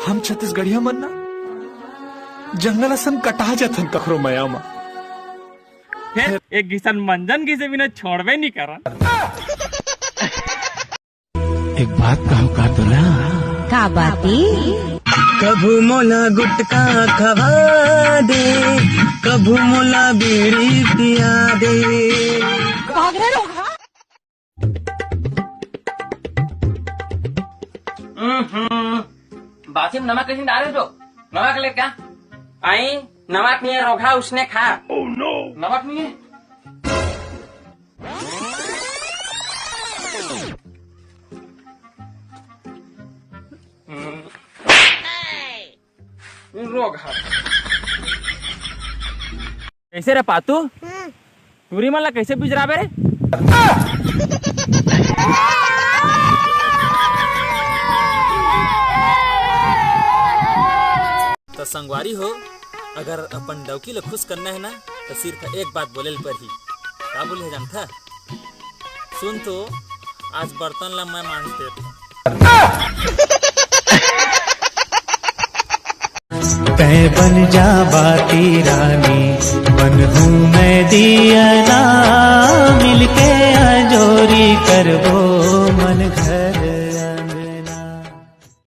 हम छत्तीसगढ़िया मन ना जंगल असन कटा जाथन कखरो मया मा। फिर एक किसान मंजन की से बिना छोड़वे नहीं करा। एक बात कहूँ का तोला का बाती कभू मोला गुटका खवा दे, कभू मोला बीड़ी पिया दे। बासी में नमक कैसे डाले जो नमक ले क्या आई नमक नहीं है रोगा उसने खा। oh, no. नमक नहीं है रोगा कैसे रे पातू टूरी मन ला कैसे बिजराबे रे। तो संगवारी हो, अगर अपन डौकी ला खुश करना है ना तो सिर्फ एक बात बोले पर ही क्या बोले जानता सुन तो आज बर्तन ला मैं मांझ देता। तै बन जा बाती रानी, बन हूँ मैं दिया